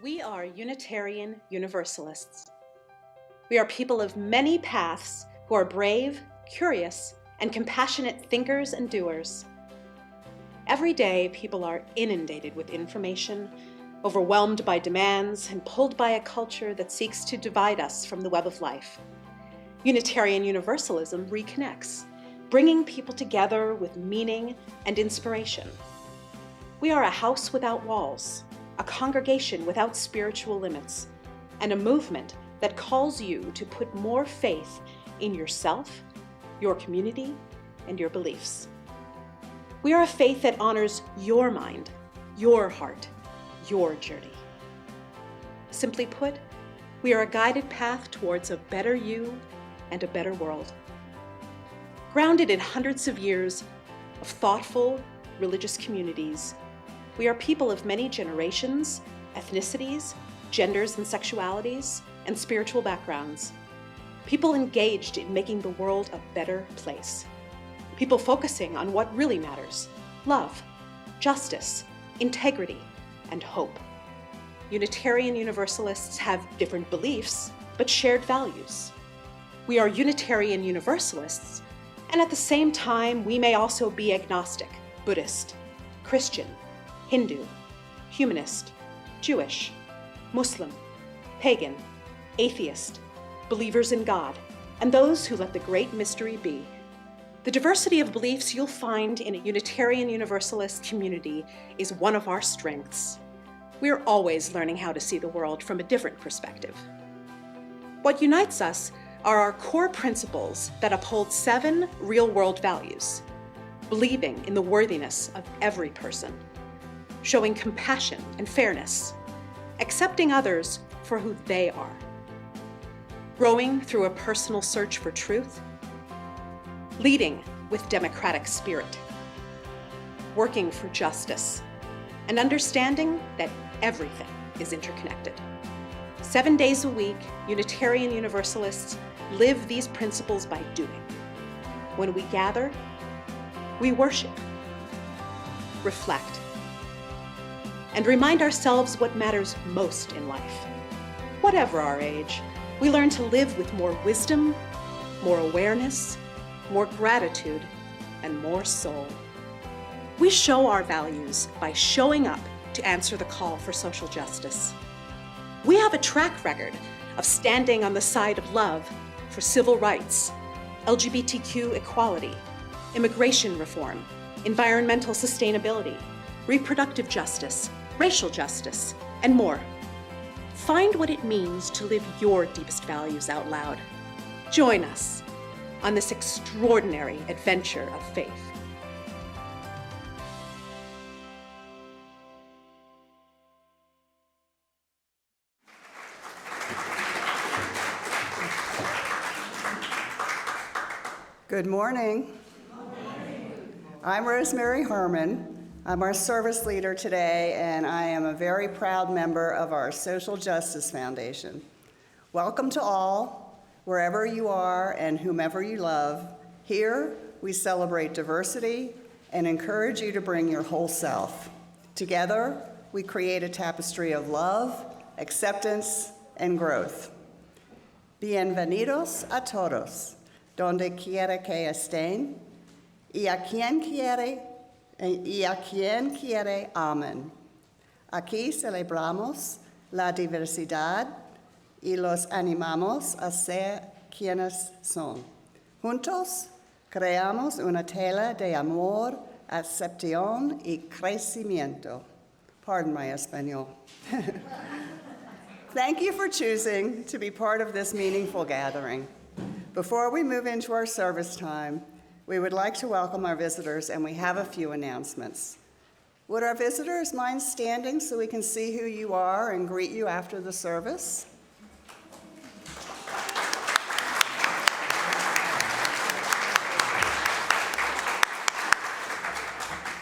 We are Unitarian Universalists. We are people of many paths who are brave, curious, and compassionate thinkers and doers. Every day, people are inundated with information, overwhelmed by demands, and pulled by a culture that seeks to divide us from the web of life. Unitarian Universalism reconnects, bringing people together with meaning and inspiration. We are a house without walls, a congregation without spiritual limits, and a movement that calls you to put more faith in yourself, your community, and your beliefs. We are a faith that honors your mind, your heart, your journey. Simply put, we are a guided path towards a better you and a better world. Grounded in hundreds of years of thoughtful, religious communities, we are people of many generations, ethnicities, genders and sexualities, and spiritual backgrounds. People engaged in making the world a better place. People focusing on what really matters: love, justice, integrity, and hope. Unitarian Universalists have different beliefs, but shared values. We are Unitarian Universalists, and at the same time, we may also be agnostic, Buddhist, Christian, Hindu, humanist, Jewish, Muslim, pagan, atheist, believers in God, and those who let the great mystery be. The diversity of beliefs you'll find in a Unitarian Universalist community is one of our strengths. We are always learning how to see the world from a different perspective. What unites us are our core principles that uphold 7 real-world values: believing in the worthiness of every person, showing compassion and fairness, accepting others for who they are, growing through a personal search for truth, leading with democratic spirit, working for justice, and understanding that everything is interconnected. 7 days a week, Unitarian Universalists live these principles by doing. When we gather, we worship, reflect, and remind ourselves what matters most in life. Whatever our age, we learn to live with more wisdom, more awareness, more gratitude, and more soul. We show our values by showing up to answer the call for social justice. We have a track record of standing on the side of love for civil rights, LGBTQ equality, immigration reform, environmental sustainability, reproductive justice, racial justice, and more. Find what it means to live your deepest values out loud. Join us on this extraordinary adventure of faith. Good morning. I'm Rosemary Harman. I'm our service leader today, and I am a very proud member of our Social Justice Foundation. Welcome to all, wherever you are and whomever you love. Here, we celebrate diversity and encourage you to bring your whole self. Together, we create a tapestry of love, acceptance, and growth. Bienvenidos a todos, donde quiera que estén, y a quien quiere, amén. Aquí celebramos la diversidad y los animamos a ser quienes son. Juntos creamos una tela de amor, aceptación y crecimiento. Pardon my Espanol. Thank you for choosing to be part of this meaningful gathering. Before we move into our service time, we would like to welcome our visitors, and we have a few announcements. Would our visitors mind standing so we can see who you are and greet you after the service?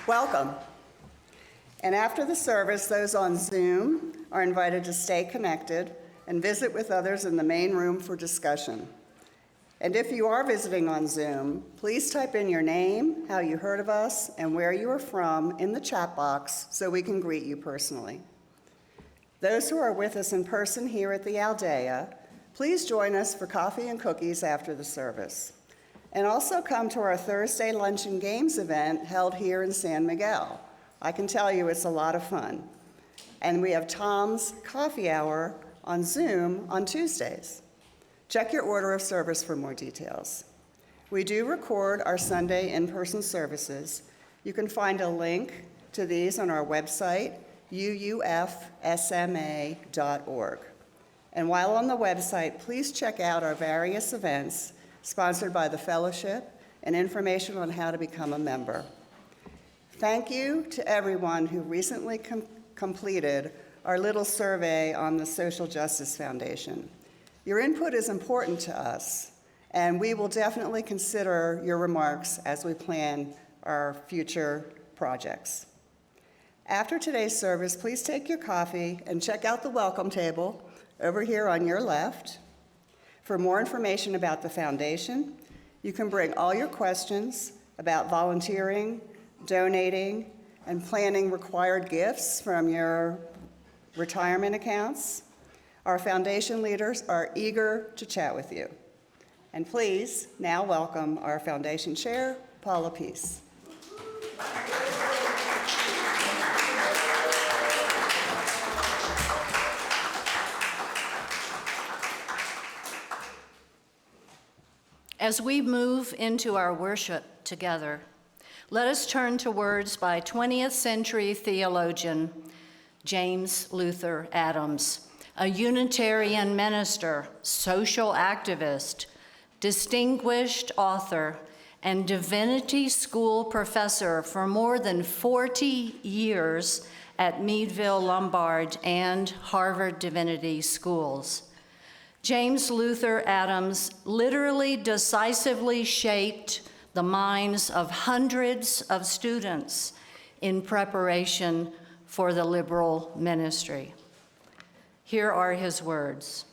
Welcome. And after the service, those on Zoom are invited to stay connected and visit with others in the main room for discussion. And if you are visiting on Zoom, please type in your name, how you heard of us, and where you are from in the chat box so we can greet you personally. Those who are with us in person here at the Aldea, please join us for coffee and cookies after the service. And also come to our Thursday Lunch and Games event held here in San Miguel. I can tell you it's a lot of fun. And we have Tom's Coffee Hour on Zoom on Tuesdays. Check your order of service for more details. We do record our Sunday in-person services. You can find a link to these on our website, UUFSMA.org. And while on the website, please check out our various events sponsored by the Fellowship and information on how to become a member. Thank you to everyone who recently completed our little survey on the Social Justice Foundation. Your input is important to us, and we will definitely consider your remarks as we plan our future projects. After today's service, please take your coffee and check out the welcome table over here on your left. For more information about the foundation, you can bring all your questions about volunteering, donating, and planning required gifts from your retirement accounts. Our foundation leaders are eager to chat with you. And please now welcome our foundation chair, Paula Peace. As we move into our worship together, let us turn to words by 20th century theologian James Luther Adams, a Unitarian minister, social activist, distinguished author, and divinity school professor for more than 40 years at Meadville Lombard and Harvard Divinity Schools. James Luther Adams literally decisively shaped the minds of hundreds of students in preparation for the liberal ministry. Here are his words.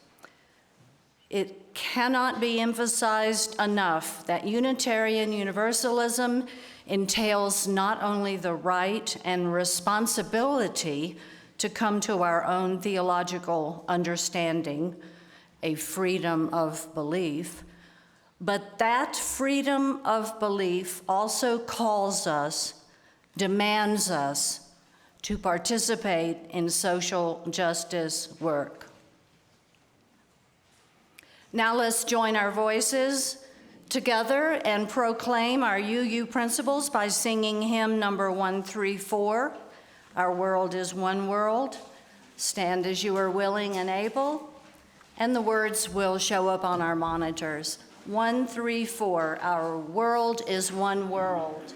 It cannot be emphasized enough that Unitarian Universalism entails not only the right and responsibility to come to our own theological understanding, a freedom of belief, but that freedom of belief also calls us, demands us, to participate in social justice work. Now let's join our voices together and proclaim our UU principles by singing hymn number 134, Our World is One World. Stand as you are willing and able, and the words will show up on our monitors. 134, Our World is One World.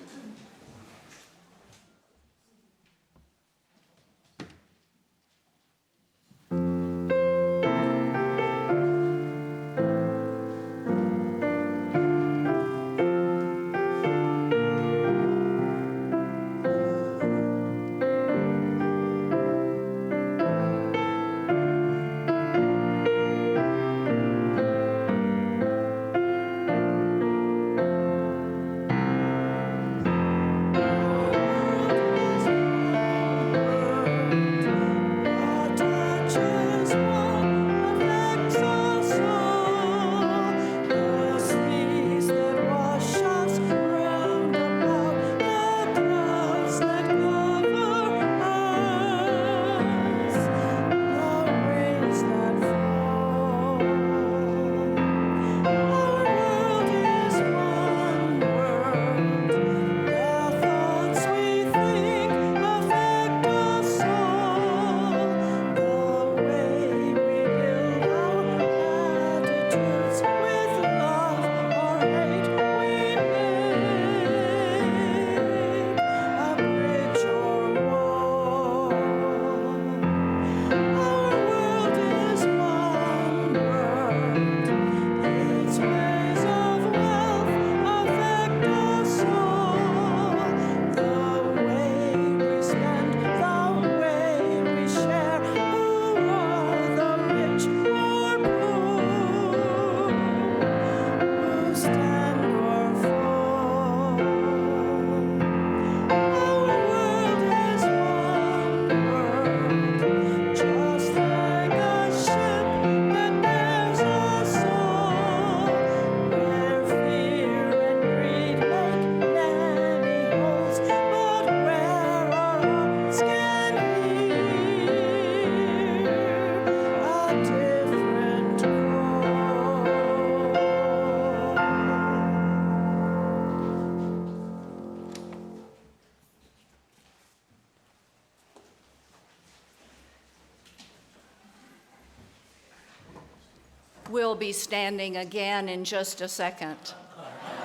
will be standing again in just a second.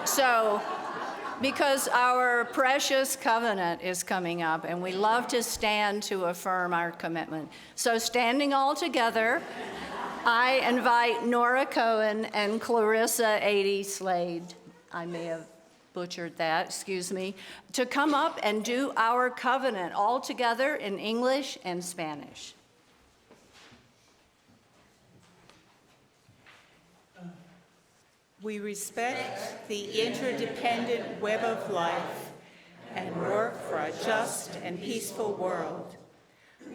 So, because our precious covenant is coming up, and we love to stand to affirm our commitment. So standing all together, I invite Nora Cohen and Clarissa Ady Slade, I may have butchered that, excuse me, to come up and do our covenant all together in English and Spanish. We respect the interdependent web of life and work for a just and peaceful world.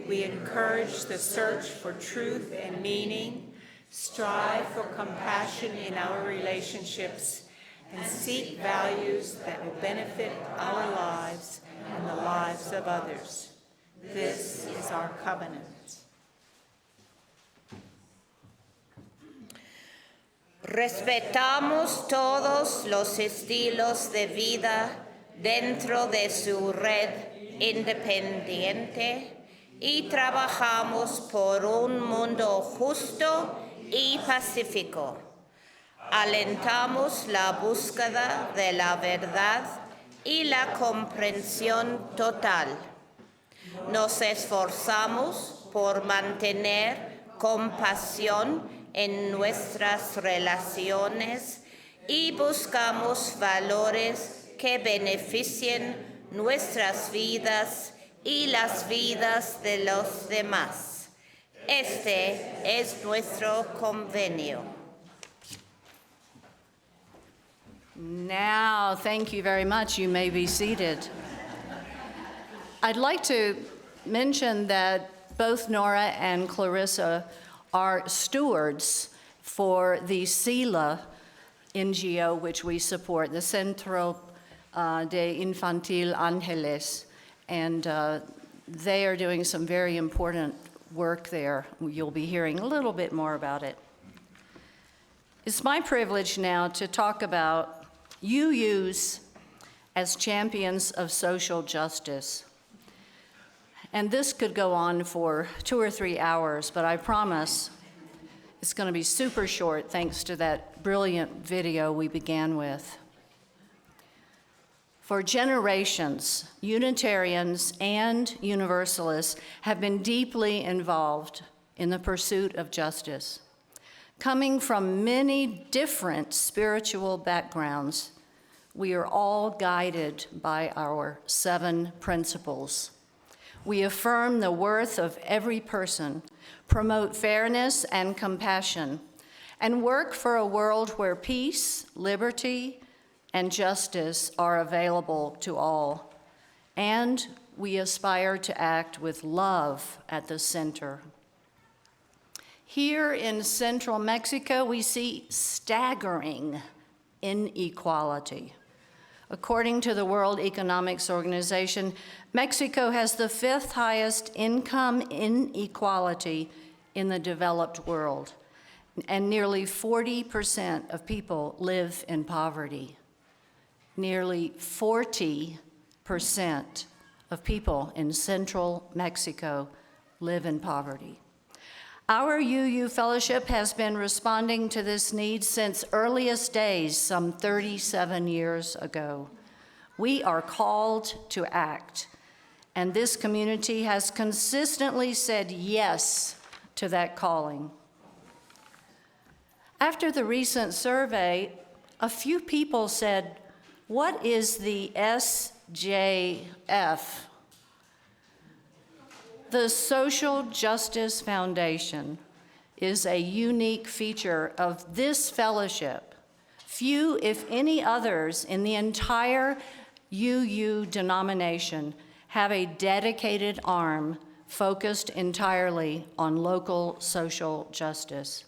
We encourage the search for truth and meaning, strive for compassion in our relationships, and seek values that will benefit our lives and the lives of others. This is our covenant. Respetamos todos los estilos de vida dentro de su red independiente y trabajamos por un mundo justo y pacífico. Alentamos la búsqueda de la verdad y la comprensión total. Nos esforzamos por mantener compasión en nuestras relaciones y buscamos valores que beneficien nuestras vidas y las vidas de los demás. Este es nuestro convenio. Now, thank you very much. You may be seated. I'd like to mention that both Nora and Clarissa are stewards for the SILA NGO, which we support, the Centro de Infantil Ángeles, and they are doing some very important work there. You'll be hearing a little bit more about it. It's my privilege now to talk about UUs as champions of social justice. And this could go on for 2 or 3 hours, but I promise it's going to be super short thanks to that brilliant video we began with. For generations, Unitarians and Universalists have been deeply involved in the pursuit of justice. Coming from many different spiritual backgrounds, we are all guided by our 7 principles. We affirm the worth of every person, promote fairness and compassion, and work for a world where peace, liberty, and justice are available to all. And we aspire to act with love at the center. Here in central Mexico, we see staggering inequality. According to the World Economic Organization, Mexico has the 5th highest income inequality in the developed world, and nearly 40% of people live in poverty. Nearly 40% of people in central Mexico live in poverty. Our UU Fellowship has been responding to this need since earliest days, some 37 years ago. We are called to act, and this community has consistently said yes to that calling. After the recent survey, a few people said, "What is the SJF?" The Social Justice Foundation is a unique feature of this fellowship. Few, if any others, in the entire UU denomination have a dedicated arm focused entirely on local social justice.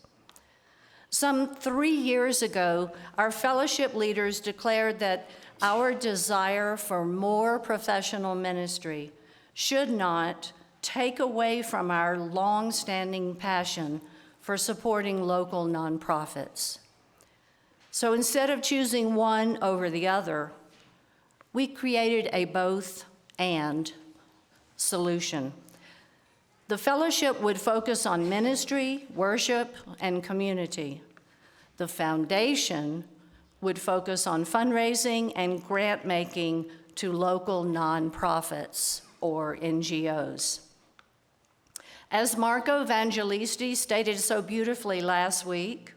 Some 3 years ago, our fellowship leaders declared that our desire for more professional ministry should not take away from our long-standing passion for supporting local nonprofits. So instead of choosing one over the other, we created a both-and solution. The fellowship would focus on ministry, worship, and community. The foundation would focus on fundraising and grant making to local nonprofits or NGOs. As Marco Evangelisti stated so beautifully last week,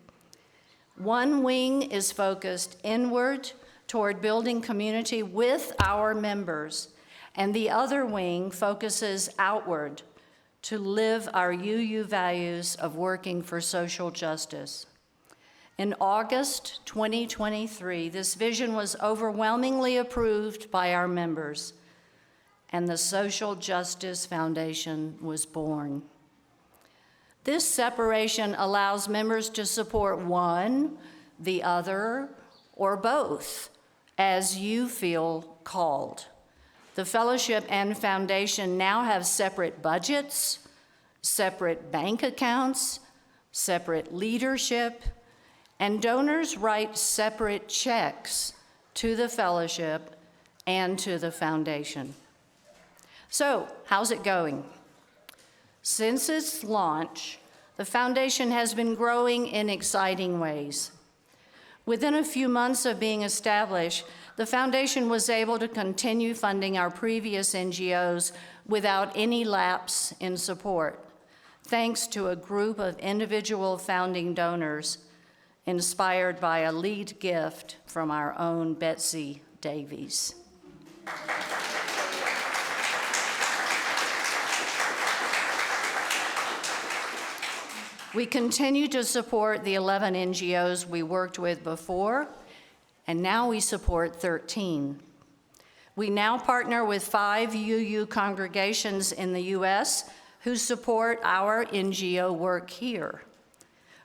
one wing is focused inward toward building community with our members, and the other wing focuses outward to live our UU values of working for social justice. In August 2023, this vision was overwhelmingly approved by our members, and the Social Justice Foundation was born. This separation allows members to support one, the other, or both, as you feel called. The fellowship and foundation now have separate budgets, separate bank accounts, separate leadership, and donors write separate checks to the fellowship and to the foundation. So, how's it going? Since its launch, the foundation has been growing in exciting ways. Within a few months of being established, the foundation was able to continue funding our previous NGOs without any lapse in support, thanks to a group of individual founding donors inspired by a lead gift from our own Betsy Davies. We continue to support the 11 NGOs we worked with before, and now we support 13. We now partner with 5 UU congregations in the US who support our NGO work here.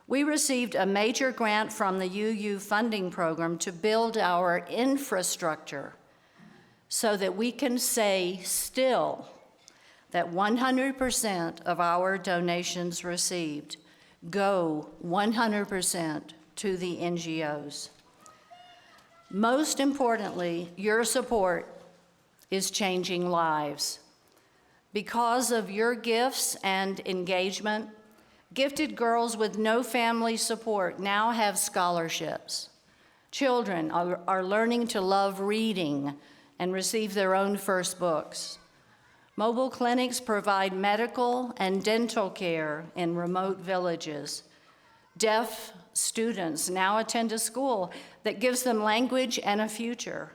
We received a major grant from the UU funding program to build our infrastructure so that we can say still that 100% of our donations received go 100% to the NGOs. Most importantly, your support is changing lives. Because of your gifts and engagement, gifted girls with no family support now have scholarships. Children are learning to love reading and receive their own first books. Mobile clinics provide medical and dental care in remote villages. Deaf students now attend a school that gives them language and a future.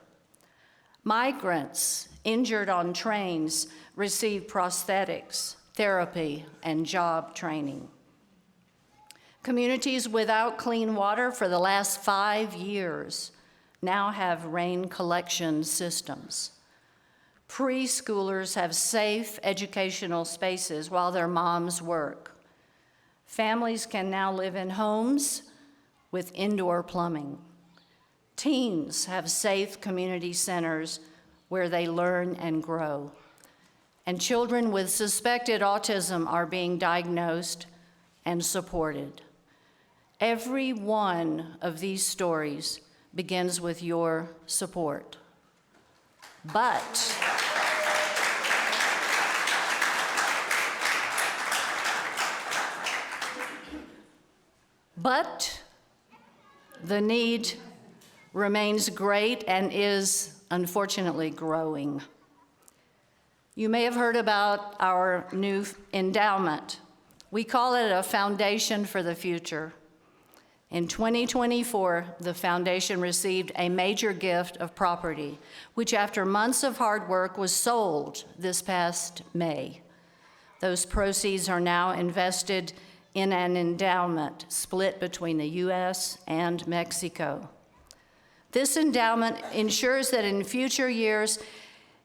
Migrants injured on trains receive prosthetics, therapy, and job training. Communities without clean water for the last 5 years now have rain collection systems. Preschoolers have safe educational spaces while their moms work. Families can now live in homes with indoor plumbing. Teens have safe community centers where they learn and grow. And children with suspected autism are being diagnosed and supported. Every one of these stories begins with your support. But the need remains great and is unfortunately growing. You may have heard about our new endowment. We call it a foundation for the future. In 2024, the foundation received a major gift of property, which after months of hard work was sold this past May. Those proceeds are now invested in an endowment split between the US and Mexico. This endowment ensures that in future years,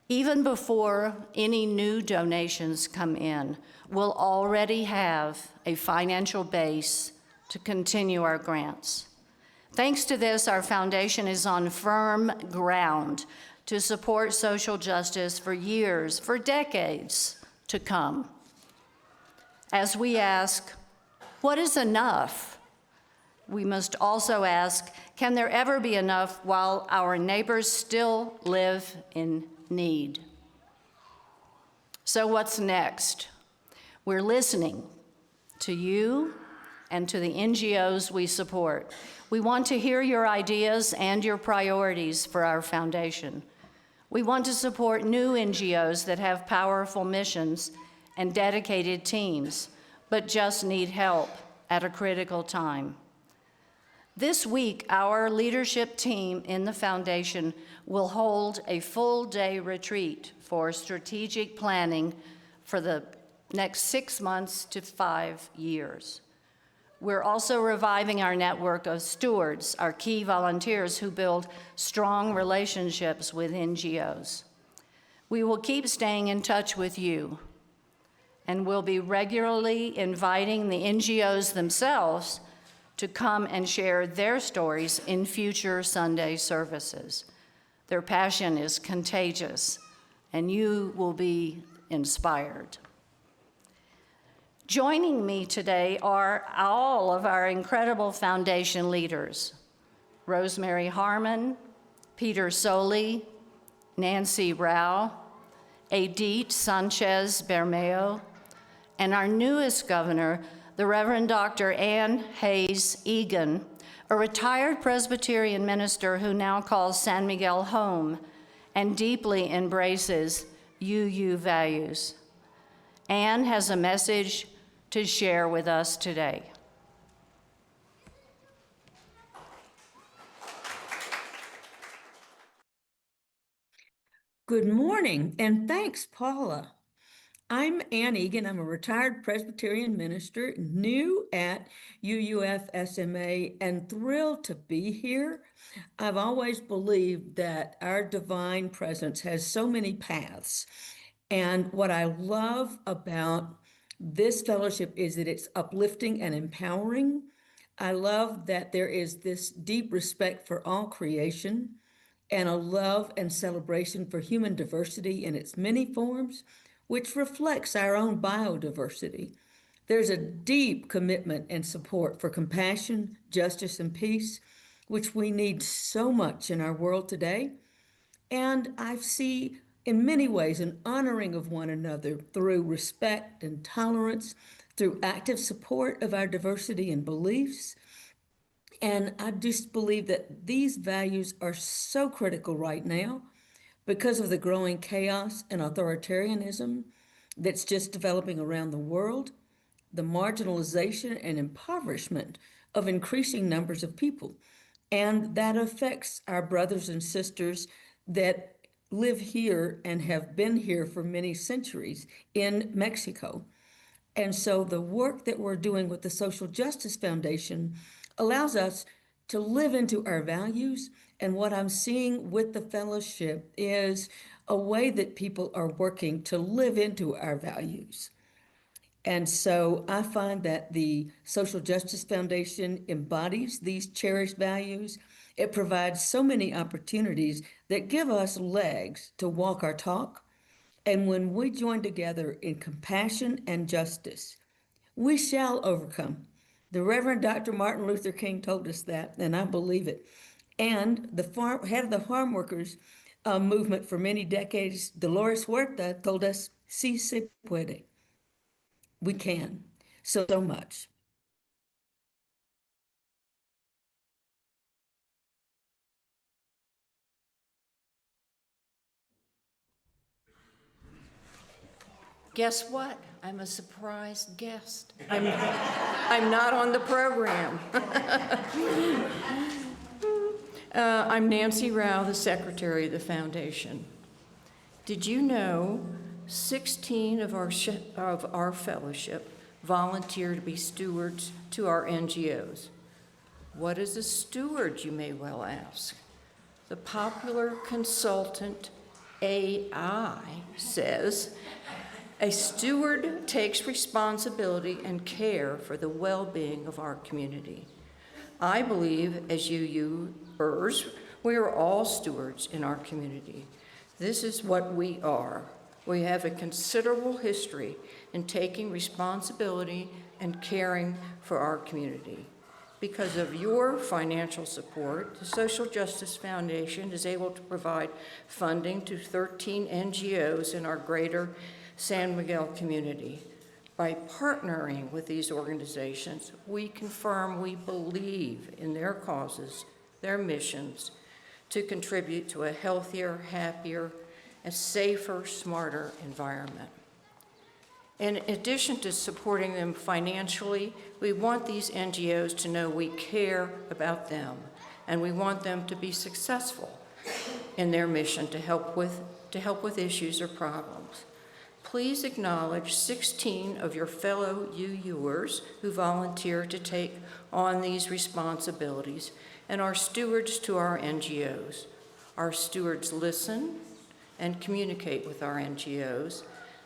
even before any new donations come in, we'll already have a financial base to continue our grants. Thanks to this, our foundation is on firm ground to support social justice for years, for decades to come. As we ask, what is enough? We must also ask, can there ever be enough while our neighbors still live in need? So what's next? We're listening to you and to the NGOs we support. We want to hear your ideas and your priorities for our foundation. We want to support new NGOs that have powerful missions and dedicated teams, but just need help at a critical time. This week, our leadership team in the foundation will hold a full-day retreat for strategic planning for the next 6 months to 5 years. We're also reviving our network of stewards, our key volunteers who build strong relationships with NGOs. We will keep staying in touch with you, and we'll be regularly inviting the NGOs themselves to come and share their stories in future Sunday services. Their passion is contagious, and you will be inspired. Joining me today are all of our incredible foundation leaders: Rosemary Harman, Peter Soley, Nancy Rao, Edith Sanchez Bermeo, and our newest governor, the Reverend Dr. Ann Hayes Egan, a retired Presbyterian minister who now calls San Miguel home and deeply embraces UU values. Ann has a message to share with us today. Good morning, and thanks, Paula. I'm Ann Egan. I'm a retired Presbyterian minister, new at UUFSMA, and thrilled to be here. I've always believed that our divine presence has so many paths. And what I love about this fellowship is that it's uplifting and empowering. I love that there is this deep respect for all creation and a love and celebration for human diversity in its many forms, which reflects our own biodiversity. There's a deep commitment and support for compassion, justice, and peace, which we need so much in our world today. And I see in many ways an honoring of one another through respect and tolerance, through active support of our diversity and beliefs. And I just believe that these values are so critical right now because of the growing chaos and authoritarianism that's just developing around the world, the marginalization and impoverishment of increasing numbers of people. And that affects our brothers and sisters that live here and have been here for many centuries in Mexico. And so the work that we're doing with the Social Justice Foundation allows us to live into our values. And what I'm seeing with the fellowship is a way that people are working to live into our values. And so I find that the Social Justice Foundation embodies these cherished values. It provides so many opportunities that give us legs to walk our talk. And when we join together in compassion and justice, we shall overcome. The Reverend Dr. Martin Luther King told us that, and I believe it. And the head of the farm workers movement for many decades, Dolores Huerta, told us, "Si se puede." We can. So much. Guess what? I'm a surprise guest. I'm not on the program. I'm Nancy Rao, the secretary of the foundation. Did you know 16 of our fellowship volunteer to be stewards to our NGOs? What is a steward, you may well ask? The popular consultant AI says, a steward takes responsibility and care for the well-being of our community. I believe, as UUers, we are all stewards in our community. This is what we are. We have a considerable history in taking responsibility and caring for our community. Because of your financial support, the Social Justice Foundation is able to provide funding to 13 NGOs in our greater San Miguel community. By partnering with these organizations, we confirm we believe in their causes, their missions, to contribute to a healthier, happier, and safer, smarter environment. In addition to supporting them financially, we want these NGOs to know we care about them, and we want them to be successful in their mission to help with issues or problems. Please acknowledge 16 of your fellow UUers who volunteer to take on these responsibilities and are stewards to our NGOs. Our stewards listen and communicate with our NGOs.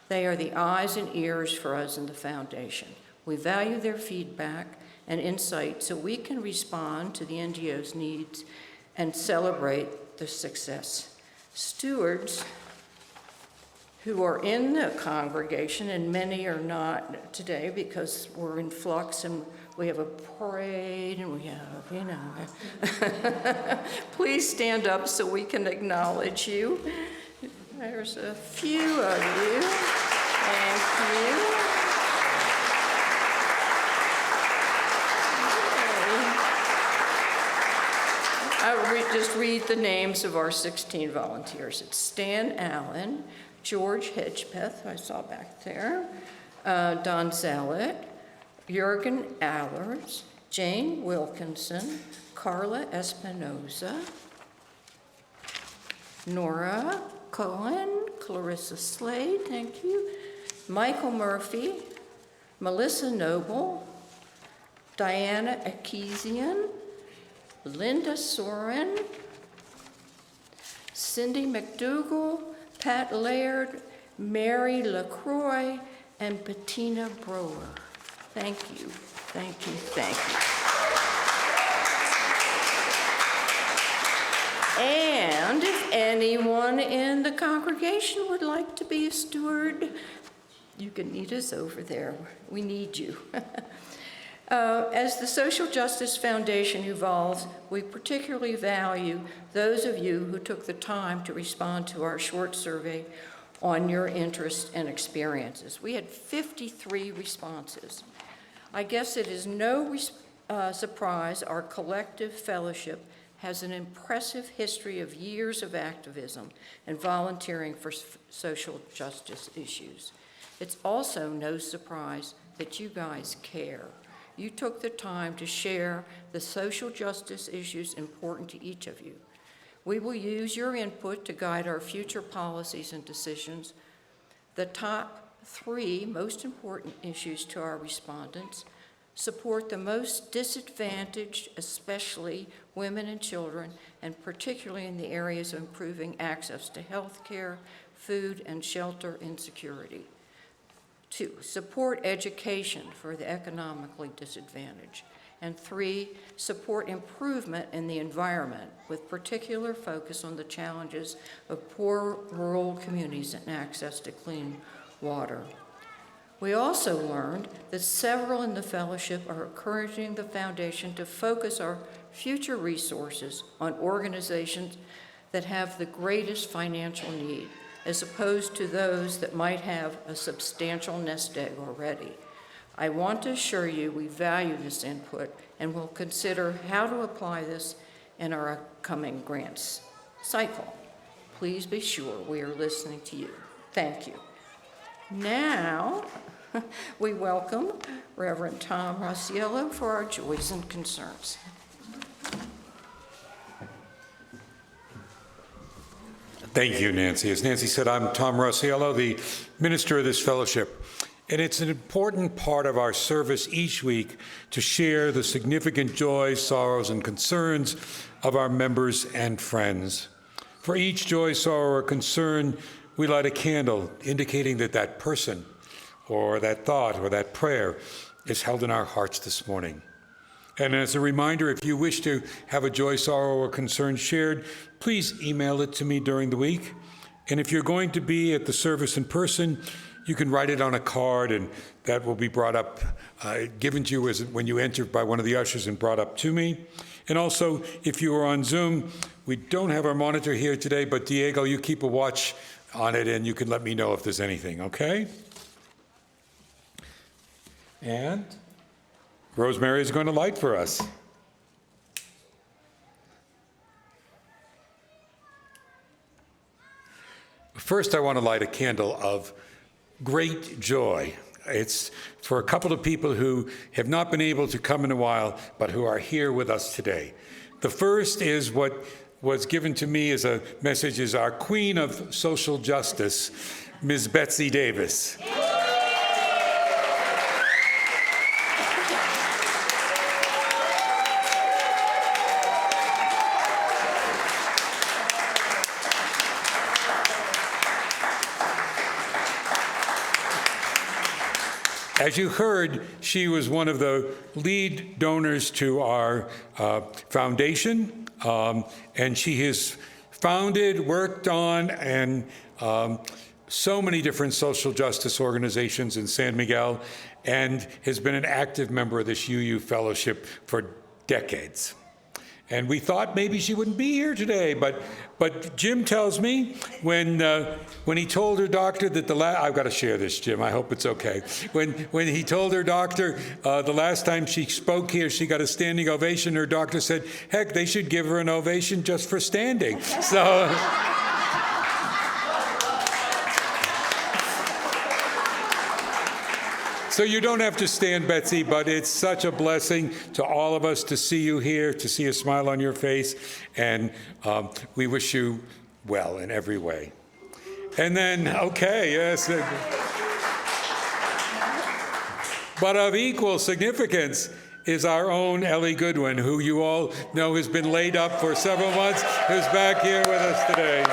They are the eyes and ears for us in the foundation. We value their feedback and insight so we can respond to the NGO's needs and celebrate the success. Stewards who are in the congregation, and many are not today because we're in flux and we have a parade and we have, Please stand up so we can acknowledge you. There's a few of you. Thank you. I'll just read the names of our 16 volunteers. It's Stan Allen, George Hedgepeth, I saw back there, Don Zalet, Jürgen Allers, Jane Wilkinson, Carla Espinosa, Nora Cohen, Clarissa Slade, thank you, Michael Murphy, Melissa Noble, Diana Akesian, Linda Soren, Cindy McDougall, Pat Laird, Mary LaCroix, and Bettina Brower. Thank you, thank you, thank you. And if anyone in the congregation would like to be a steward, you can meet us over there. We need you. As the Social Justice Foundation evolves, we particularly value those of you who took the time to respond to our short survey on your interests and experiences. We had 53 responses. I guess it is no surprise our collective fellowship has an impressive history of years of activism and volunteering for social justice issues. It's also no surprise that you guys care. You took the time to share the social justice issues important to each of you. We will use your input to guide our future policies and decisions. The top 3 most important issues to our respondents: support the most disadvantaged, especially women and children, and particularly in the areas of improving access to health care, food, and shelter insecurity. 2, support education for the economically disadvantaged. And 3, support improvement in the environment with particular focus on the challenges of poor rural communities and access to clean water. We also learned that several in the fellowship are encouraging the foundation to focus our future resources on organizations that have the greatest financial need, as opposed to those that might have a substantial nest egg already. I want to assure you we value this input and will consider how to apply this in our upcoming grants cycle. Please be sure we are listening to you. Thank you. Now, we welcome Reverend Tom Rosiello for our joys and concerns. Thank you, Nancy. As Nancy said, I'm Tom Rosiello, the minister of this fellowship. And it's an important part of our service each week to share the significant joys, sorrows, and concerns of our members and friends. For each joy, sorrow, or concern, we light a candle indicating that that person or that thought or that prayer is held in our hearts this morning. And as a reminder, if you wish to have a joy, sorrow, or concern shared, please email it to me during the week. And if you're going to be at the service in person, you can write it on a card, and that will be brought up, given to you when you enter by one of the ushers and brought up to me. And also, if you are on Zoom, we don't have our monitor here today, but Diego, you keep a watch on it, and you can let me know if there's anything, okay? And Rosemary is going to light for us. First, I want to light a candle of great joy. It's for a couple of people who have not been able to come in a while, but who are here with us today. The first is what was given to me as a message is our Queen of Social Justice, Ms. Betsy Davis. As you heard, she was one of the lead donors to our foundation, and she has founded, worked on, and so many different social justice organizations in San Miguel, and has been an active member of this UU Fellowship for decades. And we thought maybe she wouldn't be here today, but Jim tells me when he told her doctor that I've got to share this, Jim, I hope it's okay. When he told her doctor the last time she spoke here, she got a standing ovation. Her doctor said, heck, they should give her an ovation just for standing. So you don't have to stand, Betsy, but it's such a blessing to all of us to see you here, to see a smile on your face, and we wish you well in every way. And then, okay, yes. But of equal significance is our own Ellie Goodwin, who you all know has been laid up for several months, who's back here with us today.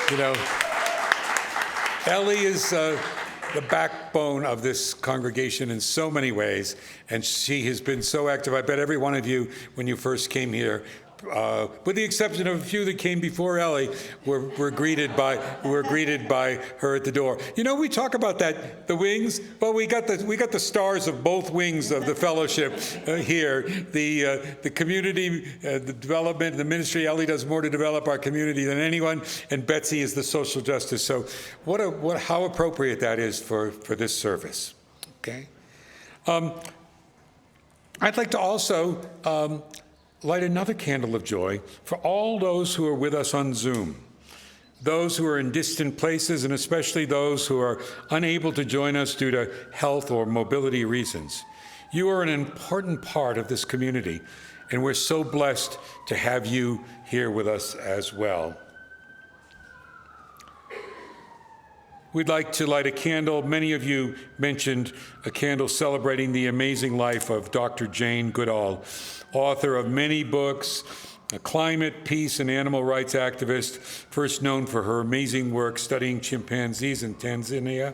You know, Ellie is the backbone of this congregation in so many ways, and she has been so active. I bet every one of you, when you first came here, with the exception of a few that came before Ellie, were greeted by her at the door. You know, we talk about that, the wings. Well, we got the stars of both wings of the fellowship here. The community, the development, the ministry. Ellie does more to develop our community than anyone, and Betsy is the social justice. So, how appropriate that is for this service. Okay. I'd like to also light another candle of joy for all those who are with us on Zoom, those who are in distant places, and especially those who are unable to join us due to health or mobility reasons. You are an important part of this community, and we're so blessed to have you here with us as well. We'd like to light a candle. Many of you mentioned a candle celebrating the amazing life of Dr. Jane Goodall, author of many books, a climate, peace, and animal rights activist, first known for her amazing work studying chimpanzees in Tanzania.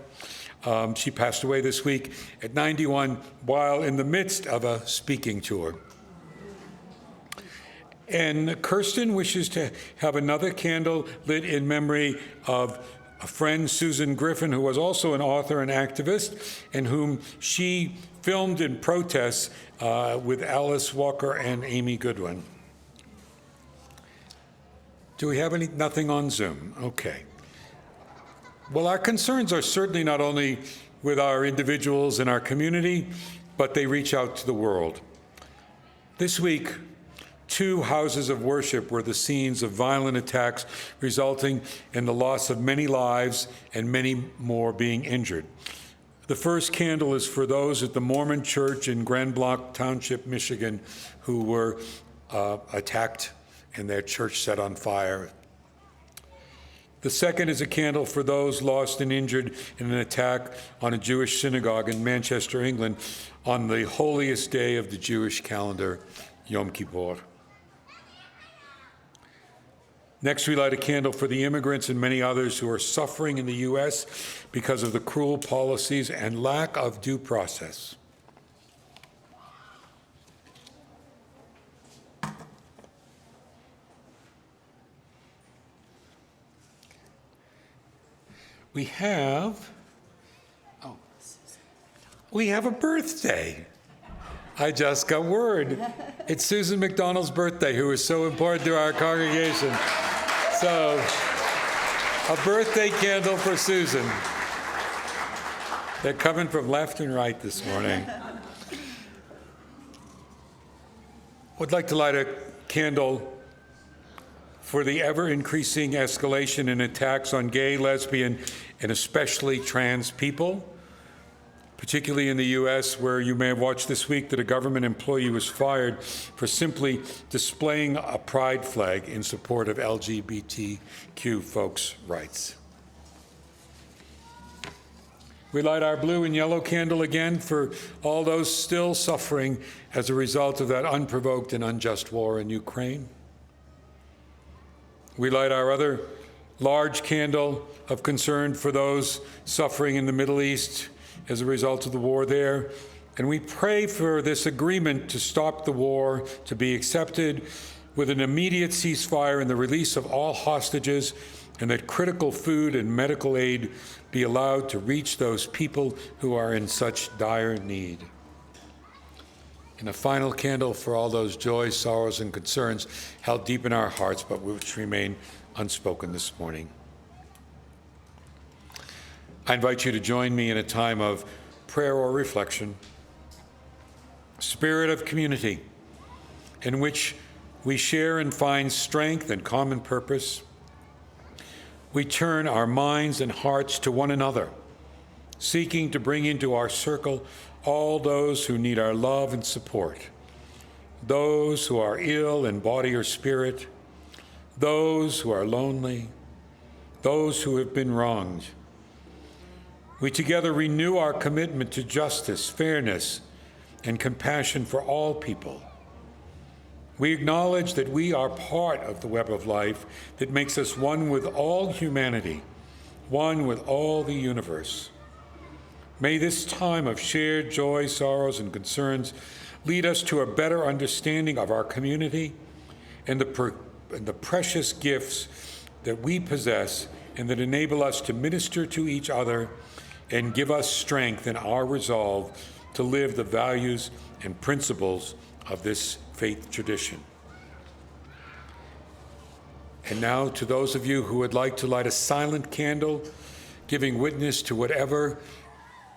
She passed away this week at 91 while in the midst of a speaking tour. And Kirsten wishes to have another candle lit in memory of a friend, Susan Griffin, who was also an author and activist, and whom she filmed in protests with Alice Walker and Amy Goodwin. Do we have nothing on Zoom? Okay. Well, our concerns are certainly not only with our individuals in our community, but they reach out to the world. This week, 2 houses of worship were the scenes of violent attacks resulting in the loss of many lives and many more being injured. The first candle is for those at the Mormon Church in Grand Blanc Township, Michigan, who were attacked and their church set on fire. The second is a candle for those lost and injured in an attack on a Jewish synagogue in Manchester, England, on the holiest day of the Jewish calendar, Yom Kippur. Next, we light a candle for the immigrants and many others who are suffering in the U.S. because of the cruel policies and lack of due process. We have a birthday. I just got word. It's Susan McDonald's birthday, who is so important to our congregation. So A birthday candle for Susan. They're coming from left and right this morning. Would like to light a candle for the ever-increasing escalation in attacks on gay, lesbian, and especially trans people, particularly in the U.S., where you may have watched this week that a government employee was fired for simply displaying a pride flag in support of LGBTQ folks' rights. We light our blue and yellow candle again for all those still suffering as a result of that unprovoked and unjust war in Ukraine. We light our other large candle of concern for those suffering in the Middle East as a result of the war there. And we pray for this agreement to stop the war to be accepted with an immediate ceasefire and the release of all hostages, and that critical food and medical aid be allowed to reach those people who are in such dire need. And a final candle for all those joys, sorrows, and concerns held deep in our hearts, but which remain unspoken this morning. I invite you to join me in a time of prayer or reflection, spirit of community, in which we share and find strength and common purpose. We turn our minds and hearts to one another, seeking to bring into our circle all those who need our love and support, those who are ill in body or spirit, those who are lonely, those who have been wronged. We together renew our commitment to justice, fairness, and compassion for all people. We acknowledge that we are part of the web of life that makes us one with all humanity, one with all the universe. May this time of shared joy, sorrows, and concerns lead us to a better understanding of our community and the precious gifts that we possess and that enable us to minister to each other and give us strength in our resolve to live the values and principles of this faith tradition. And now, to those of you who would like to light a silent candle, giving witness to whatever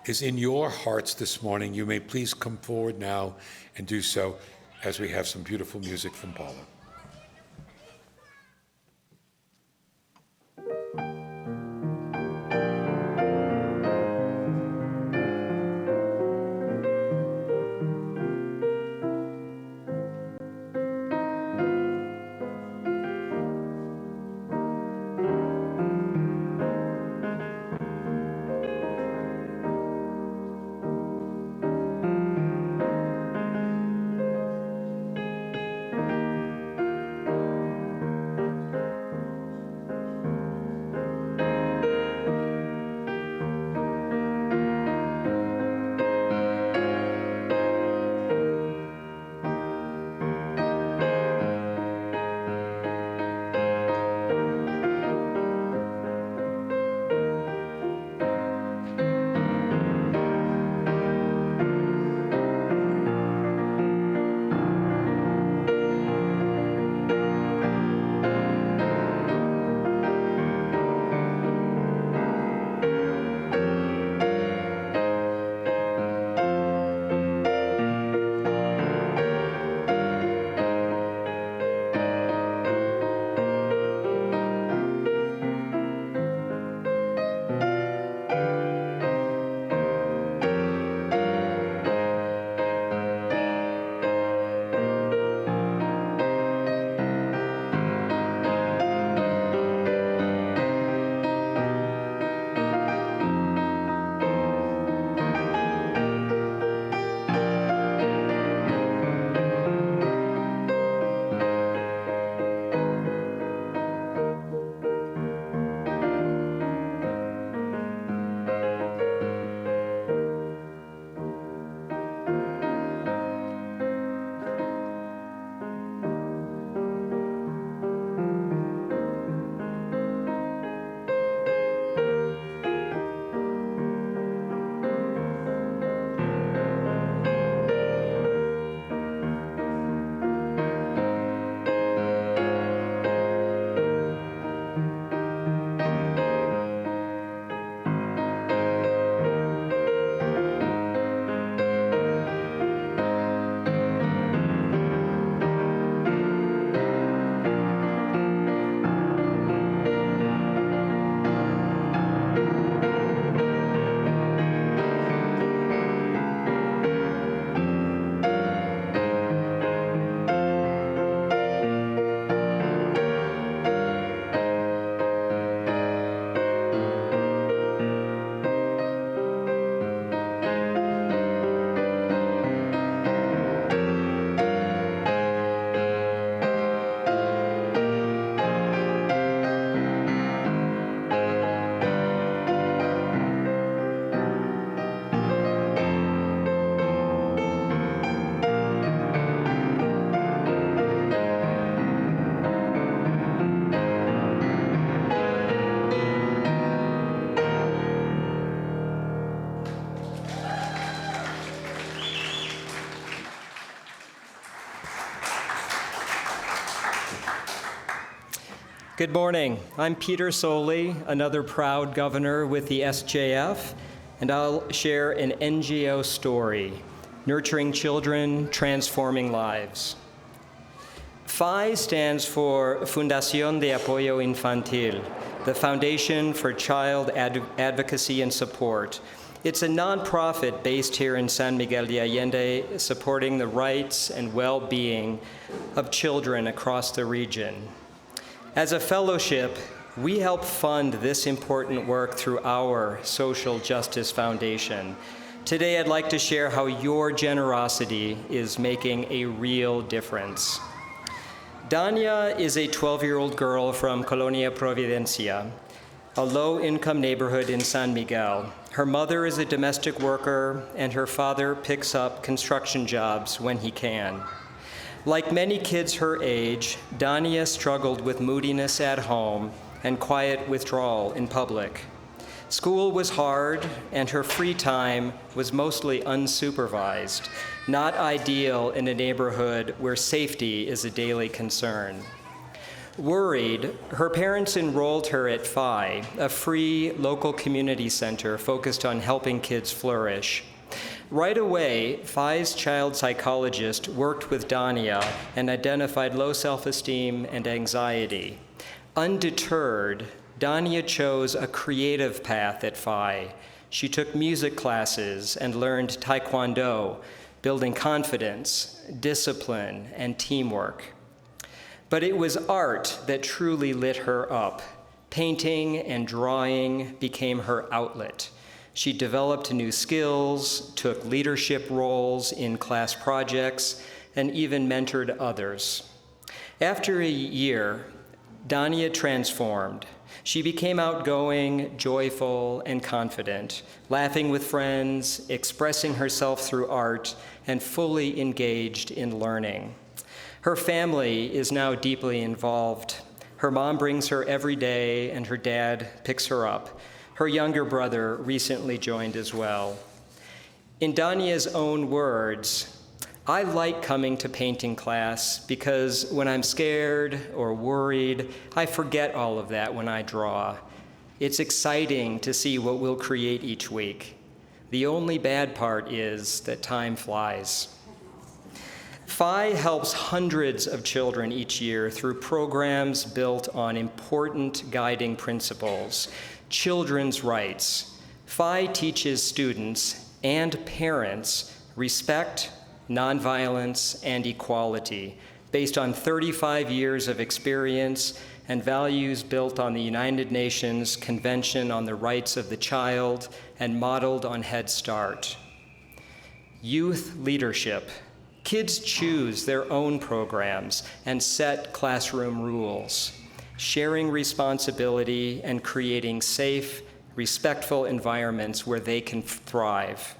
is in your hearts this morning, you may please come forward now and do so as we have some beautiful music from Paula. Good morning. I'm Peter Soley, another proud governor with the SJF, and I'll share an NGO story, Nurturing Children, Transforming Lives. FI stands for Fundación de Apoyo Infantil, the Foundation for Child Advocacy and Support. It's a nonprofit based here in San Miguel de Allende, supporting the rights and well-being of children across the region. As a fellowship, we help fund this important work through our Social Justice Foundation. Today, I'd like to share how your generosity is making a real difference. Dania is a 12-year-old girl from Colonia Providencia, a low-income neighborhood in San Miguel. Her mother is a domestic worker, and her father picks up construction jobs when he can. Like many kids her age, Dania struggled with moodiness at home and quiet withdrawal in public. School was hard, and her free time was mostly unsupervised, not ideal in a neighborhood where safety is a daily concern. Worried, her parents enrolled her at FI, a free local community center focused on helping kids flourish. Right away, FI's child psychologist worked with Dania and identified low self-esteem and anxiety. Undeterred, Dania chose a creative path at FI. She took music classes and learned Taekwondo, building confidence, discipline, and teamwork. But it was art that truly lit her up. Painting and drawing became her outlet. She developed new skills, took leadership roles in class projects, and even mentored others. After a year, Dania transformed. She became outgoing, joyful, and confident, laughing with friends, expressing herself through art, and fully engaged in learning. Her family is now deeply involved. Her mom brings her every day, and her dad picks her up. Her younger brother recently joined as well. In Dania's own words, I like coming to painting class because when I'm scared or worried, I forget all of that when I draw. It's exciting to see what we'll create each week. The only bad part is that time flies. FI helps hundreds of children each year through programs built on important guiding principles. Children's rights. FI teaches students and parents respect, nonviolence, and equality based on 35 years of experience and values built on the United Nations Convention on the Rights of the Child and modeled on Head Start. Youth leadership. Kids choose their own programs and set classroom rules. Sharing responsibility and creating safe, respectful environments where they can thrive.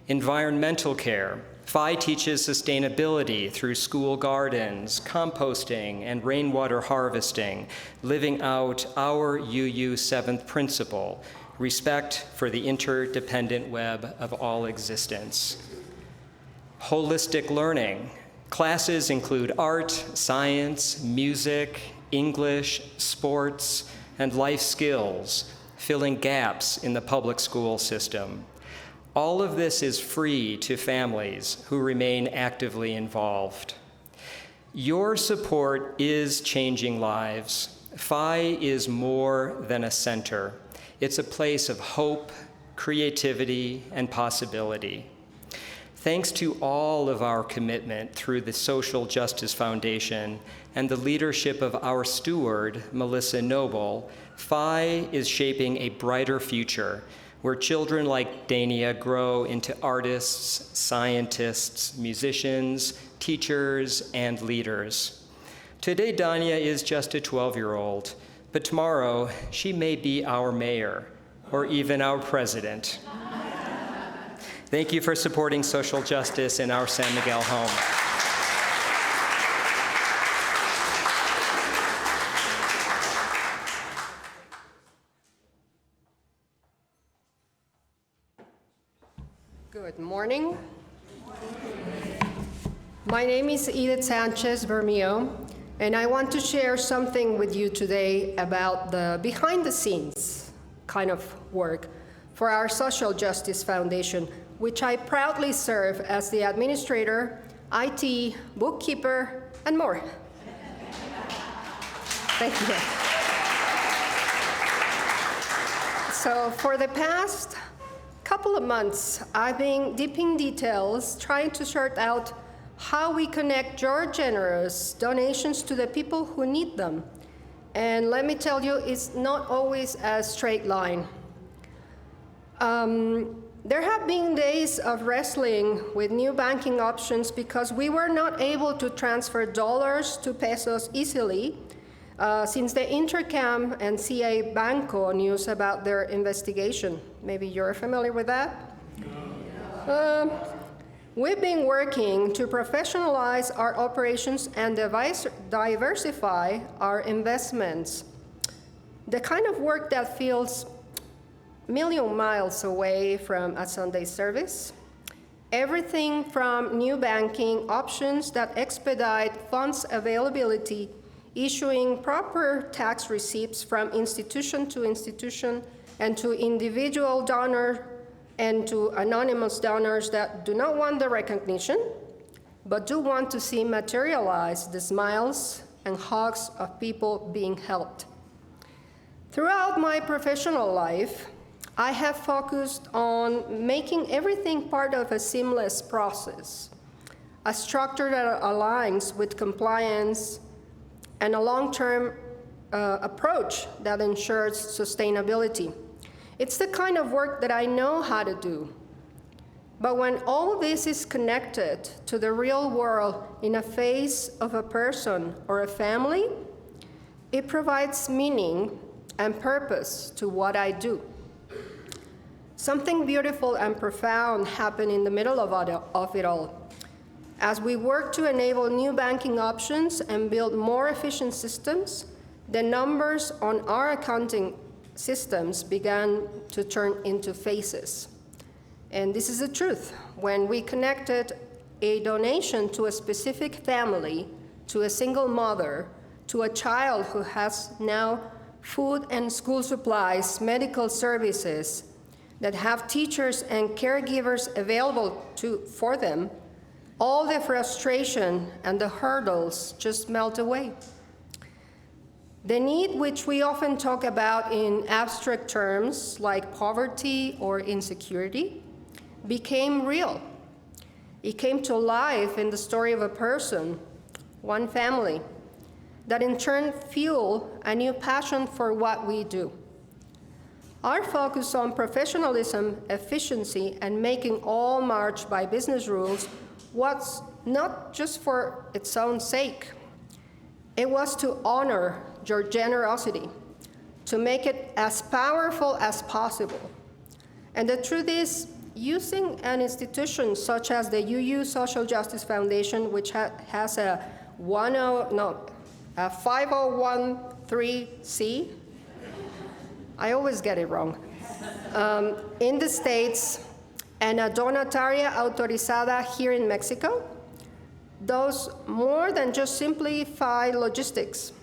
Environmental care. FI teaches sustainability through school gardens, composting, and rainwater harvesting, living out our UU 7th principle, respect for the interdependent web of all existence. Holistic learning. Classes include art, science, music, English, sports, and life skills, filling gaps in the public school system. All of this is free to families who remain actively involved. Your support is changing lives. FI is more than a center. It's a place of hope, creativity, and possibility. Thanks to all of our commitment through the Social Justice Foundation and the leadership of our steward, Melissa Noble, FI is shaping a brighter future where children like Dania grow into artists, scientists, musicians, teachers, and leaders. Today, Dania is just a 12-year-old, but tomorrow she may be our mayor or even our president. Thank you for supporting social justice in our San Miguel home. Good morning. My name is Edith Sanchez Bermeo, And I want to share something with you today about the behind-the-scenes kind of work for our Social Justice Foundation, which I proudly serve as the administrator, IT, bookkeeper, and more. Thank you. So for the past couple of months, I've been deep in details, trying to sort out how we connect your generous donations to the people who need them. And let me tell you, it's not always a straight line. There have been days of wrestling with new banking options because we were not able to transfer dollars to pesos easily since the Intercam and CA Banco news about their investigation. Maybe you're familiar with that? We've been working to professionalize our operations and diversify our investments. The kind of work that feels a million miles away from a Sunday service. Everything from new banking options that expedite funds availability, issuing proper tax receipts from institution to institution, and to individual donor and to anonymous donors that do not want the recognition, but do want to see materialize the smiles and hugs of people being helped. Throughout my professional life, I have focused on making everything part of a seamless process, a structure that aligns with compliance, and a long-term approach that ensures sustainability. It's the kind of work that I know how to do. But when all this is connected to the real world in a face of a person or a family, it provides meaning and purpose to what I do. Something beautiful and profound happened in the middle of it all. As we work to enable new banking options and build more efficient systems, the numbers on our accounting systems began to turn into faces. And this is the truth. When we connected a donation to a specific family, to a single mother, to a child who has now food and school supplies, medical services, that have teachers and caregivers available for them, all the frustration and the hurdles just melt away. The need, which we often talk about in abstract terms like poverty or insecurity, became real. It came to life in the story of a person, one family, that in turn fueled a new passion for what we do. Our focus on professionalism, efficiency, and making all march by business rules was not just for its own sake. It was to honor your generosity, to make it as powerful as possible. And the truth is, using an institution such as the UU Social Justice Foundation, which has a 5013C, I always get it wrong, in the States, and a donataria autorizada here in Mexico, those more than just simplify logistics.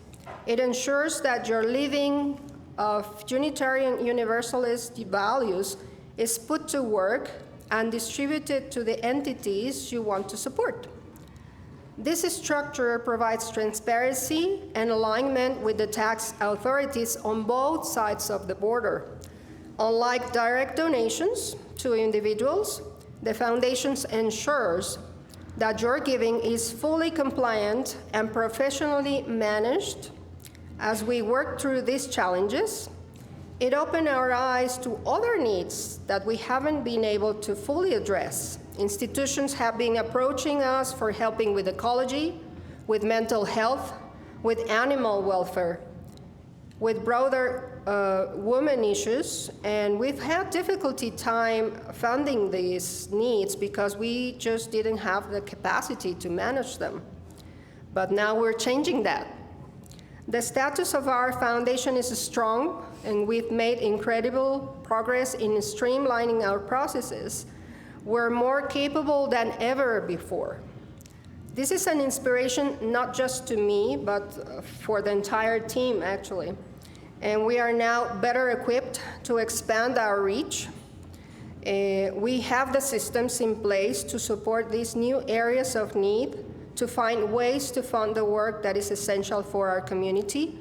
It ensures that your living of Unitarian Universalist values is put to work and distributed to the entities you want to support. This structure provides transparency and alignment with the tax authorities on both sides of the border. Unlike direct donations to individuals, the foundation ensures that your giving is fully compliant and professionally managed. As we work through these challenges, it opened our eyes to other needs that we haven't been able to fully address. Institutions have been approaching us for helping with ecology, with mental health, with animal welfare, with broader women issues, and we've had difficulty time funding these needs because we just didn't have the capacity to manage them. But now we're changing that. The status of our foundation is strong, and we've made incredible progress in streamlining our processes. We're more capable than ever before. This is an inspiration not just to me, but for the entire team, actually. And we are now better equipped to expand our reach. We have the systems in place to support these new areas of need, to find ways to fund the work that is essential for our community,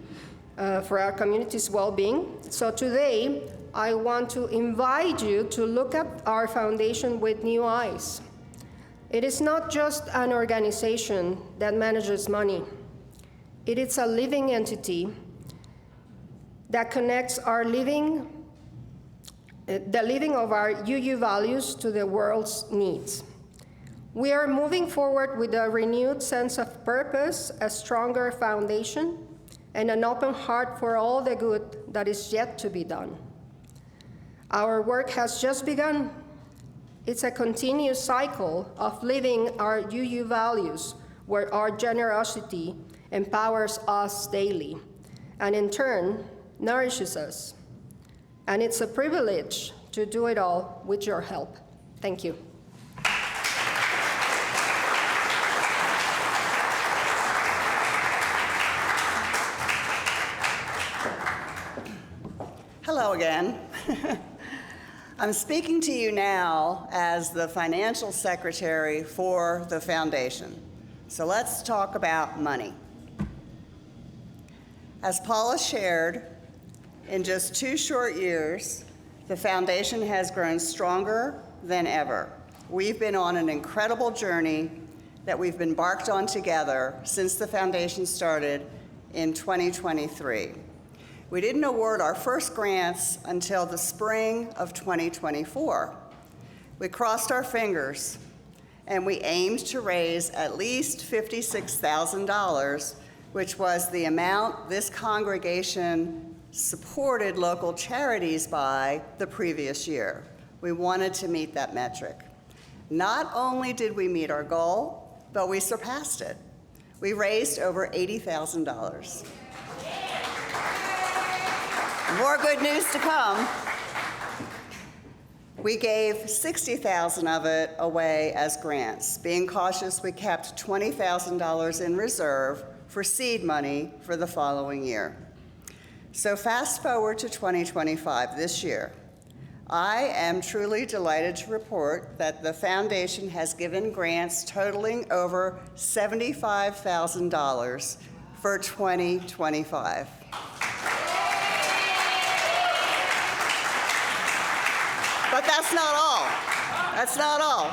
for our community's well-being. So today, I want to invite you to look at our foundation with new eyes. It is not just an organization that manages money. It is a living entity that connects the living of our UU values to the world's needs. We are moving forward with a renewed sense of purpose, a stronger foundation, and an open heart for all the good that is yet to be done. Our work has just begun. It's a continuous cycle of living our UU values, where our generosity empowers us daily, and in turn, nourishes us. And it's a privilege to do it all with your help. Thank you. Hello again. I'm speaking to you now as the financial secretary for the foundation. So let's talk about money. As Paula shared, in just 2 short years, the foundation has grown stronger than ever. We've been on an incredible journey that we've embarked on together since the foundation started in 2023. We didn't award our first grants until the spring of 2024. We crossed our fingers and we aimed to raise at least $56,000, which was the amount this congregation supported local charities by the previous year. We wanted to meet that metric. Not only did we meet our goal, but we surpassed it. We raised over $80,000. More good news to come. We gave $60,000 of it away as grants. Being cautious, we kept $20,000 in reserve for seed money for the following year. So fast forward to 2025, this year. I am truly delighted to report that the foundation has given grants totaling over $75,000 for 2025. But that's not all. That's not all.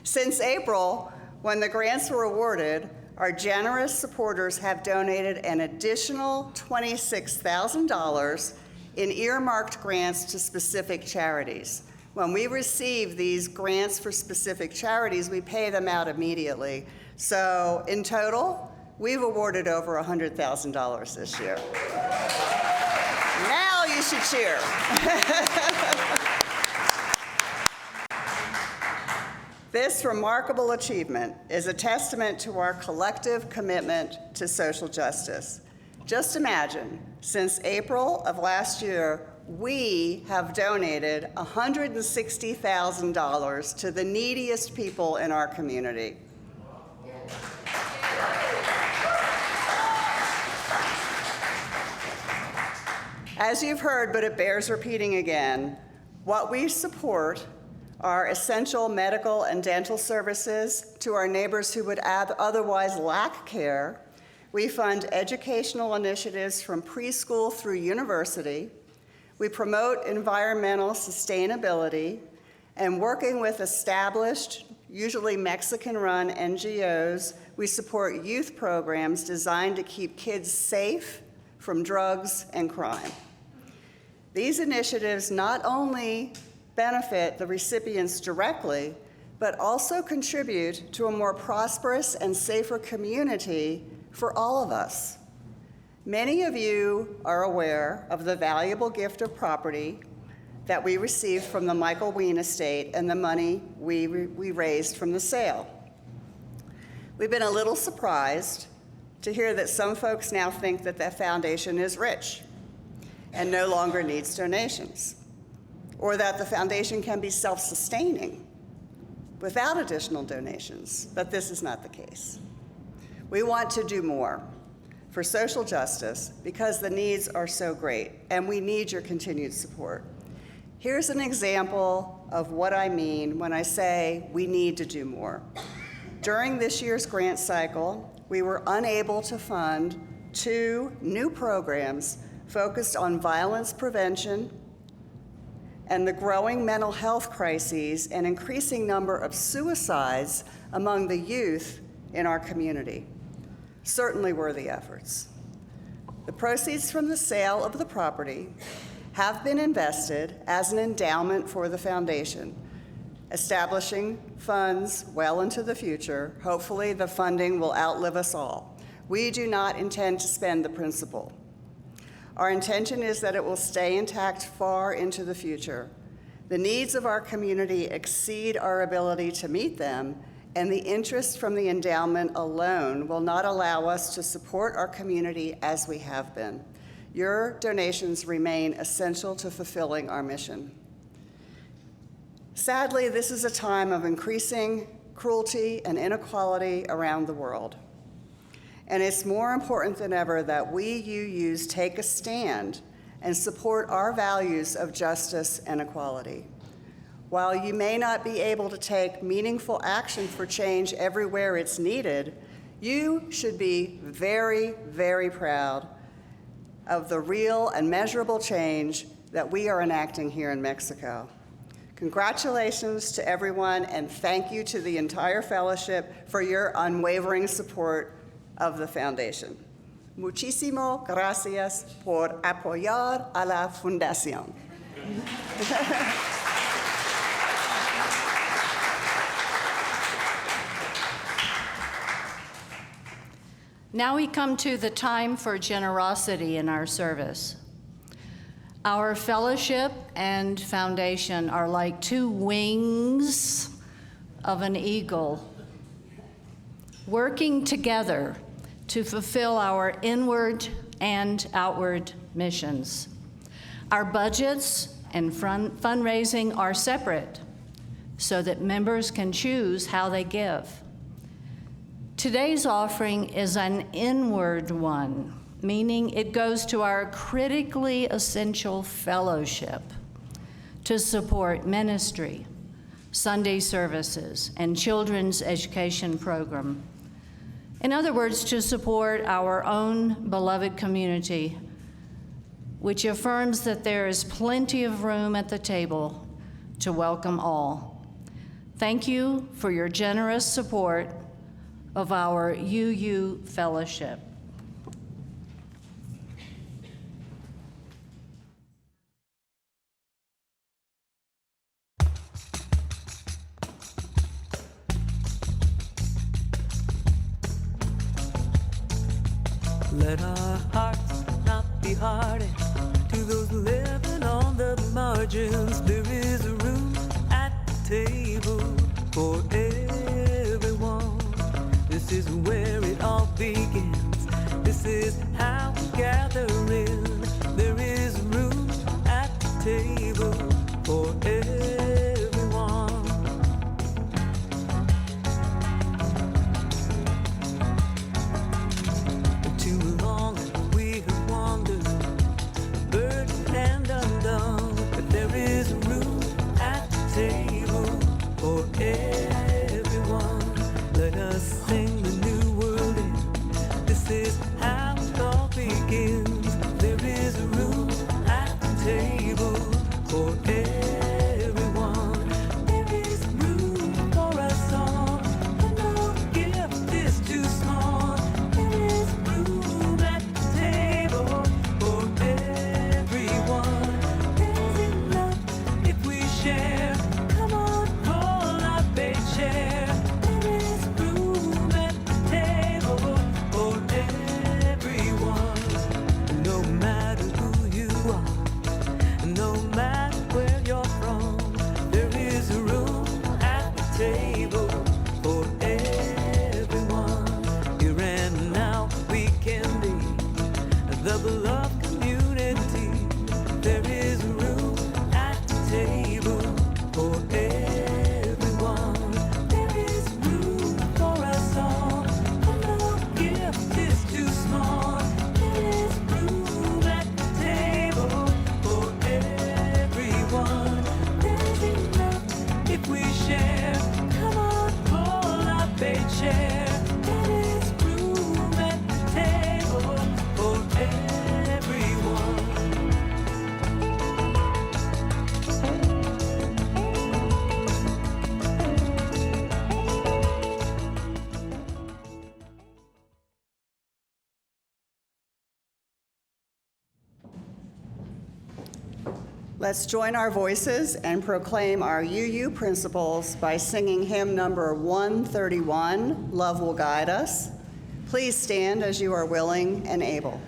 Since April, when the grants were awarded, our generous supporters have donated an additional $26,000 in earmarked grants to specific charities. When we receive these grants for specific charities, we pay them out immediately. So in total, we've awarded over $100,000 this year. Now you should cheer. This remarkable achievement is a testament to our collective commitment to social justice. Just imagine, since April of last year, we have donated $160,000 to the neediest people in our community. As you've heard, but it bears repeating again, what we support are essential medical and dental services to our neighbors who would otherwise lack care. We fund educational initiatives from preschool through university. We promote environmental sustainability, and working with established, usually Mexican-run NGOs, we support youth programs designed to keep kids safe from drugs and crime. These initiatives not only benefit the recipients directly, but also contribute to a more prosperous and safer community for all of us. Many of you are aware of the valuable gift of property that we received from the Michael Wien estate and the money we raised from the sale. We've been a little surprised to hear that some folks now think that the foundation is rich and no longer needs donations, or that the foundation can be self-sustaining. without additional donations, but this is not the case. We want to do more for social justice because the needs are so great, and we need your continued support. Here's an example of what I mean when I say we need to do more. During this year's grant cycle, we were unable to fund 2 new programs focused on violence prevention and the growing mental health crises and increasing number of suicides among the youth in our community. Certainly worthy efforts. The proceeds from the sale of the property have been invested as an endowment for the foundation, establishing funds well into the future. Hopefully the funding will outlive us all. We do not intend to spend the principal. Our intention is that it will stay intact far into the future. The needs of our community exceed our ability to meet them, and the interest from the endowment alone will not allow us to support our community as we have been. Your donations remain essential to fulfilling our mission. Sadly, this is a time of increasing cruelty and inequality around the world. And it's more important than ever that we UUs take a stand and support our values of justice and equality. While you may not be able to take meaningful action for change everywhere it's needed, you should be very, very proud of the real and measurable change that we are enacting here in Mexico. Congratulations to everyone, and thank you to the entire fellowship for your unwavering support of the foundation. Muchísimo gracias por apoyar a la fundación. Now we come to the time for generosity in our service. Our fellowship and foundation are like 2 wings of an eagle, working together to fulfill our inward and outward missions. Our budgets and fundraising are separate so that members can choose how they give. Today's offering is an inward one, meaning it goes to our critically essential fellowship to support ministry, Sunday services, and children's education program. In other words, to support our own beloved community, which affirms that there is plenty of room at the table to welcome all. Thank you for your generous support of our UU Fellowship. Let our hearts not be hardened to those living on the margins. There is a room at the table for everyone. This is where it all begins. This is how we gather in. There is room at the table for everyone. Too long we have wandered, burdened and undone, but there is room at the table for everyone. Let us sing the new world in. This is how it all begins. There is room at the table for everyone. Let's join our voices and proclaim our UU principles by singing hymn number 131, Love Will Guide Us. Please stand as you are willing and able.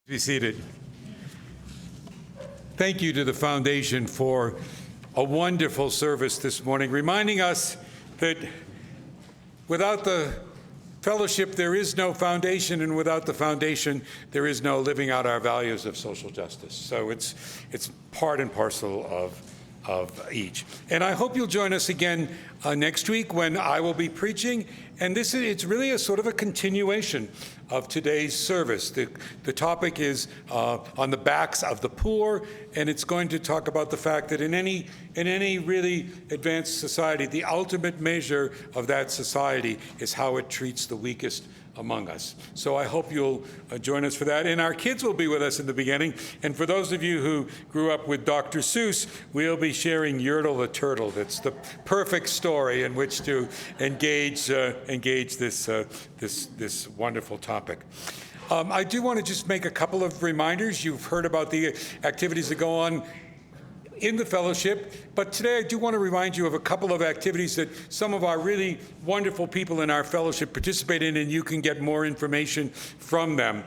Be seated. Thank you to the Foundation for a wonderful service this morning, reminding us that without the fellowship, there is no foundation, and without the foundation, there is no living out our values of social justice. So it's part and parcel of each. And I hope you'll join us again next week when I will be preaching. And it's really a sort of a continuation of today's service. The topic is on the backs of the poor, and it's going to talk about the fact that in any really advanced society, the ultimate measure of that society is how it treats the weakest among us. So I hope you'll join us for that. And our kids will be with us in the beginning. And for those of you who grew up with Dr. Seuss, we'll be sharing Yertle the Turtle. That's the perfect story in which to engage this wonderful topic. I do want to just make a couple of reminders. You've heard about the activities that go on in the fellowship, but today I do want to remind you of a couple of activities that some of our really wonderful people in our fellowship participate in, and you can get more information from them.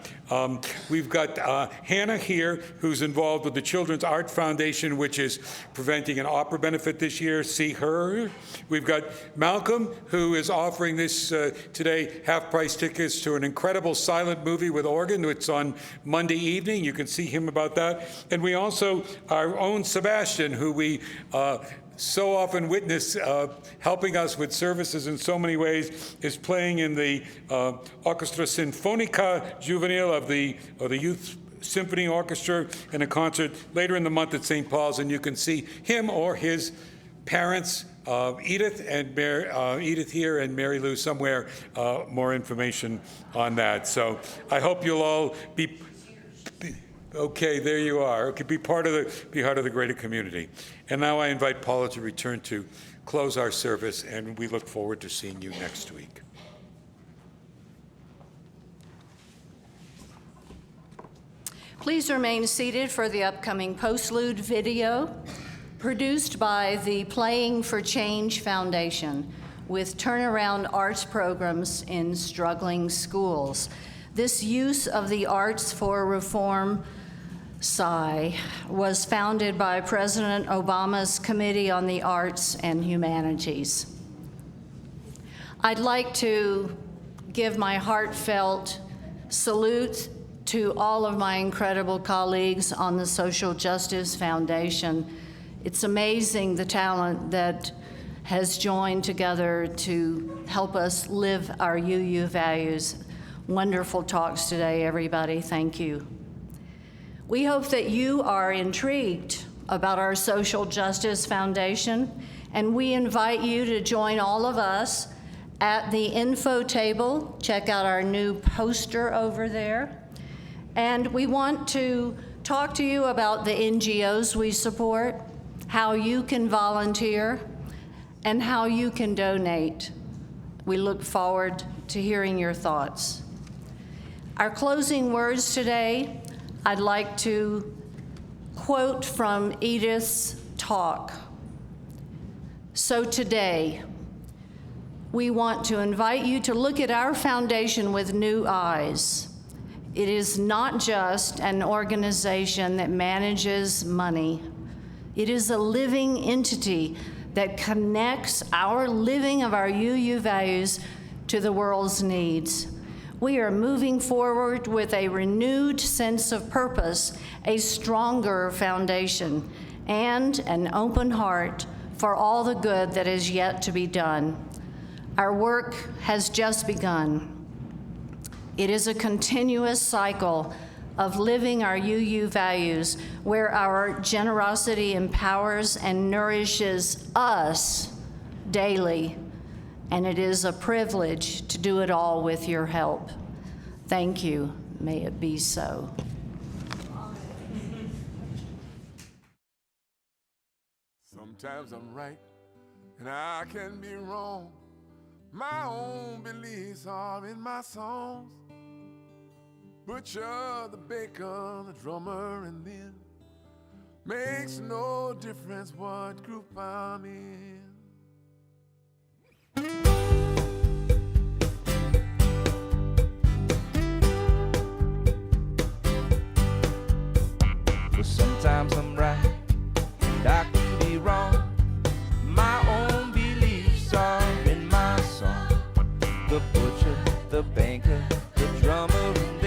We've got Hannah here, who's involved with the Children's Art Foundation, which is presenting an opera benefit this year. See her. We've got Malcolm, who is offering this today half-price tickets to an incredible silent movie with organ. It's on Monday evening. You can see him about that. And we also, our own Sebastian, who we so often witness helping us with services in so many ways, is playing in the Orchestra Sinfonica Juvenile of the Youth Symphony Orchestra in a concert later in the month at St. Paul's, and you can see him or his parents, Edith here and Mary Lou somewhere, more information on that. So I hope you'll all be okay, there you are. Okay, be part of the greater community. And now I invite Paula to return to close our service, and we look forward to seeing you next week. Please remain seated for the upcoming postlude video produced by the Playing for Change Foundation with turnaround arts programs in struggling schools. This use of the Arts for Reform was founded by President Obama's Committee on the Arts and Humanities. I'd like to give my heartfelt salute to all of my incredible colleagues on the Social Justice Foundation. It's amazing the talent that has joined together to help us live our UU values. Wonderful talks today, everybody. Thank you. We hope that you are intrigued about our Social Justice Foundation, and we invite you to join all of us At the info table, check out our new poster over there. And we want to talk to you about the NGOs we support, how you can volunteer, and how you can donate. We look forward to hearing your thoughts. Our closing words today, I'd like to quote from Edith's talk. So today, we want to invite you to look at our foundation with new eyes. It is not just an organization that manages money. It is a living entity that connects our living of our UU values to the world's needs. We are moving forward with a renewed sense of purpose, a stronger foundation, and an open heart for all the good that is yet to be done. Our work has just begun. It is a continuous cycle of living our UU values where our generosity empowers and nourishes us daily, and it is a privilege to do it all with your help. Thank you. May it be so. Sometimes I'm right and I can be wrong. My own beliefs are in my songs. Butcher, the baker, the drummer, and then makes no difference what group I'm in. But sometimes I'm right and I can be wrong. My own beliefs are in my song. The butcher, the banker, the drummer, and